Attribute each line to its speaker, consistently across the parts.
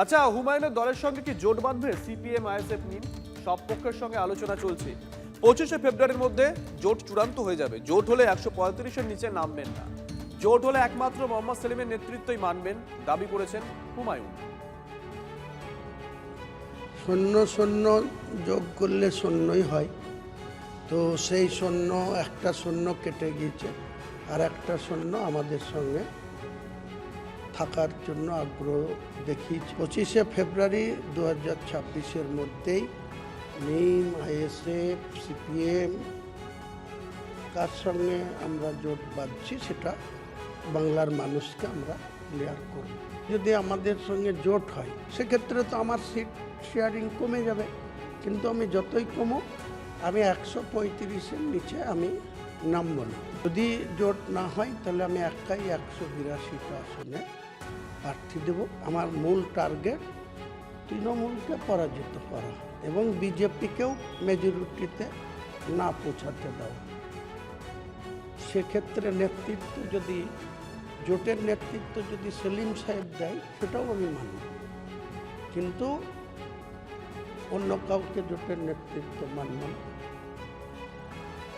Speaker 1: আচ্ছা, হুমায়ুনের দলের সঙ্গে কি জোট বাঁধবে সিপিএম আইএসএফ মিম? সব পক্ষের সঙ্গে আলোচনা চলছে। 25শে ফেব্রুয়ারির মধ্যে জোট চূড়ান্ত হয়ে যাবে। জোট হলে 135-এর নিচে নামবেন না। জোট হলে একমাত্র মোহাম্মদ সেলিমের নেতৃত্বই মানবেন, দাবি করেছেন হুমায়ুন।
Speaker 2: সৈন্য সৈন্য যোগ করলে সৈন্যই হয়, তো সেই সৈন্য একটা সৈন্য কেটে গিয়েছে, আর একটা সৈন্য আমাদের সঙ্গে থাকার জন্য আগ্রহ দেখিয়েছে। 25শে ফেব্রুয়ারি 2026-এর মধ্যেই মিম, আইএসএফ, সিপিএম কার সঙ্গে আমরা জোট বাঁধছি সেটা বাংলার মানুষকে আমরা ক্লিয়ার করব। যদি আমাদের সঙ্গে জোট হয় সেক্ষেত্রে তো আমার সিট শেয়ারিং কমে যাবে, কিন্তু আমি যতই কমো আমি 135-এর নিচে আমি নামব না। যদি জোট না হয় তাহলে আমি একাই 182টা আসনে প্রার্থী দেব। আমার মূল টার্গেট তৃণমূলকে পরাজিত করা এবং বিজেপিকেও মেজরিটিতে না পৌঁছাতে দেওয়া। সেক্ষেত্রে নেতৃত্ব যদি জোটের নেতৃত্ব যদি সেলিম সাহেব দেয় সেটাও আমি মানি, কিন্তু অন্য কাউকে জোটের নেতৃত্ব মানব না।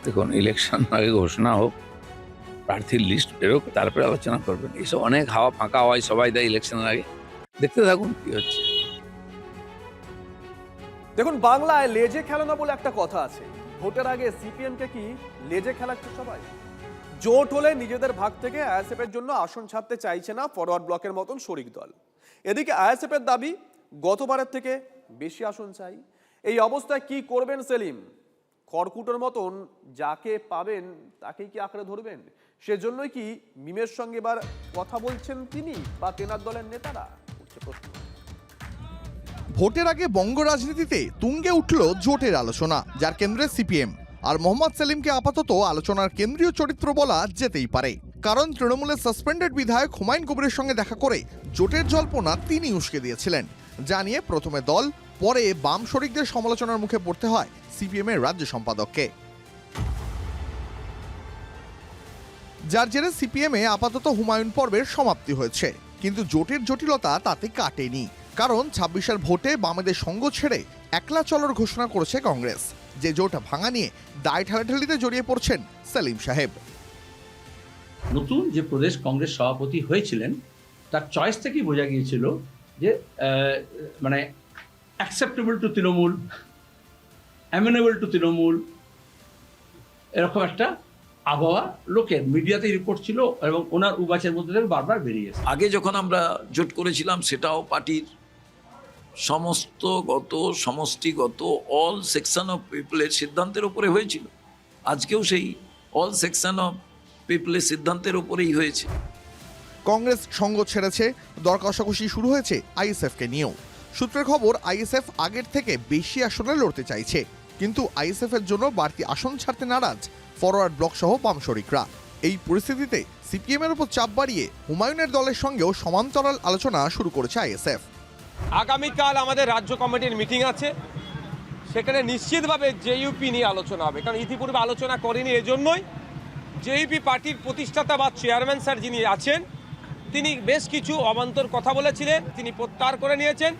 Speaker 3: দেখুন, ইলেকশন আগে ঘোষণা হোক, প্রার্থীর লিস্ট বেরোক, তারপরে আলোচনা করবেন। এইসব অনেক হাওয়া ফাঁকা হয় সবাই দেয় ইলেকশনের আগে। দেখতে থাকুন কি হচ্ছে।
Speaker 1: দেখুন, বাংলায় লেজে খেলানো বলে একটা কথা আছে। ভোটের আগে সিপিএমকে কি লেজে খেলাচ্ছে সবাই? জোট হলে নিজেদের ভাগ থেকে আইএসএফ এর জন্য আসন ছাড়তে চাইছে না ফরওয়ার্ড ব্লকের মতন শরিক দল। এদিকে আইএসএফ এর দাবি গতবারের থেকে বেশি আসন চাই। এই অবস্থায় কি করবেন সেলিম? খড়কুটোর মতন যাকে পাবেন তাকেই কি আঁকড়ে ধরবেন? সেজন্যই কি মিমের সঙ্গে এবার কথা বলছেন তিনি বা তেনার দলের নেতারা? উঠছে প্রশ্ন।
Speaker 4: ভোটের আগে বঙ্গ রাজনীতিতে তুঙ্গে উঠল জোটের আলোচনা, যার কেন্দ্রে সিপিএম। আর মোহাম্মদ সেলিমকে আপাতত আলোচনার কেন্দ্রীয় চরিত্র বলা যেতেই পারে, কারণ তৃণমূলের সাসপেন্ডেড বিধায়ক হুমায়ুন কবিরের সঙ্গে দেখা করে জোটের জল্পনা তিনি উস্কে দিয়েছিলেন। যা নিয়ে প্রথমে দল, পরে বাম শরিকদের সমালোচনার মুখে পড়তে হয় সিপিএম এর রাজ্য সম্পাদককে। যার জেরে সিপিএম এ আপাতত হুমায়ুন পর্বের সমাপ্তি হয়েছে, কিন্তু জোটের জটিলতা তাতে কাটেনি। কারণ 26-এর ভোটে বামেদের সঙ্গ ছেড়ে একলা চলার ঘোষণা করেছে কংগ্রেস। যে জোট ভাঙা নিয়ে দায় ঠেলাঠেলিতে জড়িয়ে পড়ছেন সেলিম সাহেব।
Speaker 5: নতুন যে প্রদেশ কংগ্রেস সভাপতি হয়েছিলেন তার চয়েস থেকেই বোঝা গিয়েছিল যে মানে acceptable to Trinamool, amenable to Trinamool, এরকম একটা আবহাওয়া লোকের মিডিয়াতে রিপোর্ট ছিল এবং ওনার উবাচের মধ্যে থেকে বারবার বেরিয়ে এসেছে।
Speaker 6: আগে যখন আমরা জোট করেছিলাম সেটাও পার্টির সমস্তগত সমষ্টিগত অল সেকশন অফ পিপলের সিদ্ধান্তের উপরে হয়েছিল। আজকেও সেই অল সেকশন অফ পিপলের সিদ্ধান্তের উপরেই হয়েছে।
Speaker 4: কংগ্রেস সঙ্গ ছেড়েছে, দর কষাকষি শুরু হয়েছে আইএসএফকে নিয়েও। সূত্রের খবর, আইএসএফ আগের থেকে বেশি আসনে লড়তে চাইছে, কিন্তু আইএসএফ এর জন্য বাড়তি আসন ছাড়তে নারাজ ফরওয়ার্ড ব্লক সহ বাম শরিকরা। এই পরিস্থিতিতে সিপিএম এর উপর চাপ বাড়িয়ে হুমায়ুনের দলের সঙ্গেও সমান্তরাল আলোচনা শুরু করেছে আইএসএফ।
Speaker 7: আগামীকাল আমাদের রাজ্য কমিটির মিটিং আছে, সেখানে নিশ্চিতভাবে জেইউপি নিয়ে আলোচনা হবে। কারণ ইতিপূর্বে আলোচনা করেনি, এজন্যই জেইউপি পার্টির প্রতিষ্ঠাতা বা চেয়ারম্যান স্যার যিনি আছেন তিনি বেশ কিছু অবান্তর কথা বলেছিলেন, তিনি প্রত্যাহার করে নিয়েছেন,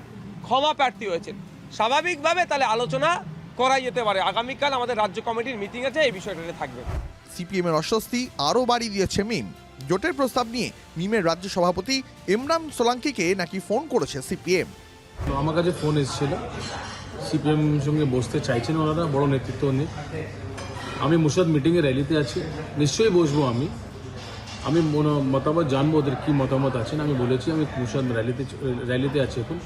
Speaker 7: ক্ষমা প্রার্থী হয়েছেন। স্বাভাবিকভাবে তাহলে আলোচনা করা যেতে পারে। আগামীকাল আমাদের রাজ্য কমিটির মিটিং আছে, এই বিষয়টা থাকবে।
Speaker 4: সিপিএম এর অস্বস্তি আরও বাড়িয়ে দিয়েছে মিম। জোটের প্রস্তাব নিয়ে মিমের রাজ্য সভাপতি ইমরান সোলাঙ্কিকে নাকি ফোন করেছে সিপিএম।
Speaker 8: আমার কাছে ফোন এসেছিল, সিপিএম সঙ্গে বসতে চাইছেন ওনারা, বড় নেতৃত্ব নিয়ে। আমি মুর্শিদাবাদ মিটিংয়ে র্যালিতে আছি, নিশ্চয়ই বসবো। আমি মতামত জানবো ওদের কী মতামত আছেন। আমি বলেছি আমি মুর্শিদাবাদ র্যালিতে আছি এখন।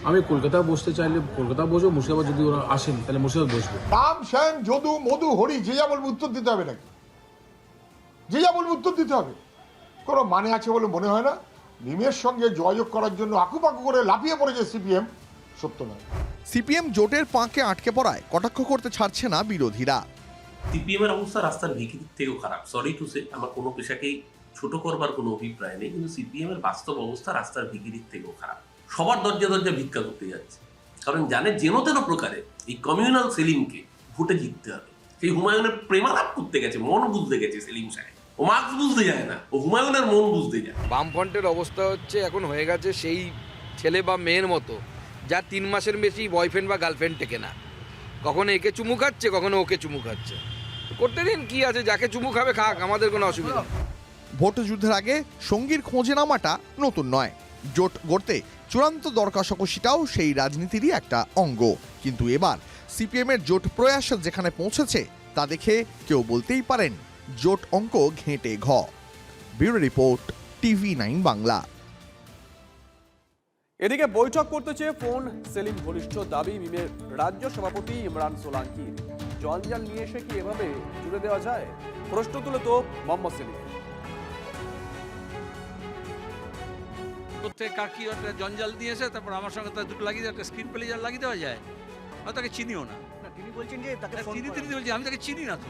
Speaker 8: আমি কলকাতা বসতে চাইলে কলকাতা বসবো, মুর্শিদাবাদ যদি ওরা আসেন তাহলে মুর্শিদাবাদ বসবো।
Speaker 9: রাম, শ্যাম, যদু, মধু, হরি যে যা বলবে উত্তর দিতে হবে নাকি? যে যা বলবে উত্তর দিতে হবে, কোনো মানে আছে বলে মনে হয় না। মিমের সঙ্গে যোগাযোগ করার জন্য আকুপাকু করে লাফিয়ে পড়েছে সিপিএম, সত্য নয়।
Speaker 4: সিপিএম জোটের পাঁকে আটকে পড়ায় কটাক্ষ করতে ছাড়ছে না বিরোধীরা।
Speaker 10: সিপিএম এর অবস্থা রাস্তার ভিখিরির থেকেও খারাপ। সরি টু সে, আমার কোনো পেশাকেই ছোট করবার কোনো অভিপ্রায় নেই, কিন্তু সিপিএম এর বাস্তব অবস্থা রাস্তার ভিখিরির থেকেও খারাপ। সবার দরজা দরজা ভিক্ষা করতে যাচ্ছে, কারণ জানে যেন তেন প্রকারে এই কমিউনাল সেলিমকে ভোটে জিততে হবে। সেই হুমায়ুনের প্রেমালাপ করতে গেছে, মন বুঝতে গেছে সেলিম সাহেব। ও মার্কস বুঝতে যায় না, ও হুমায়ুনের মন বুঝতে যায়।
Speaker 11: বামফ্রন্টের অবস্থা হচ্ছে এখন হয়ে গেছে সেই ছেলে বা মেয়ের মতো, যার 3 মাসের বেশি বয়ফ্রেন্ড বা গার্লফ্রেন্ড টেকে না। কখনো একে চুমু খাচ্ছে, কখনো ওকে চুমু খাচ্ছে। তো করতে দিন, কি আছে, যাকে চুমু খাবে খাক, আমাদের কোনো অসুবিধা নেই।
Speaker 4: ভোট যুদ্ধের আগে সঙ্গীর খোঁজে নামাটা নতুন নয়। জোট গড়তে চূড়ান্ত দর কষাকষিটাও সেই রাজনীতিরই একটা অঙ্গ। কিন্তু এবার সিপিএমের জোট প্রয়াস যেখানে পৌঁছেছে তা দেখে কেউ বলতেই পারেন জোট অঙ্ক ঘেঁটে ঘ। Bureau report, TV9 Bangla.
Speaker 1: এদিকে বৈঠক করতে চেয়ে ফোন সেলিম ঘনিষ্ঠ দাবি মিমের রাজ্য সভাপতি ইমরান সোলাঙ্কির। জঞ্জাল নিয়ে এসে কি এভাবে জুড়ে দেওয়া যায়? প্রশ্ন তুলে তো মোহাম্মদ সেলিম।
Speaker 5: কোথায় কার কি একটা জঞ্জাল দিয়েছে, তারপর আমার সঙ্গে তার দুটো লাগিয়ে একটা স্ক্রিন প্লে লাগিয়ে দেওয়া যায়। আমি তাকে চিনিও না।
Speaker 12: তিনি বলছেন যে তাকে
Speaker 5: চিনি বলছি, আমি তাকে চিনি না তো।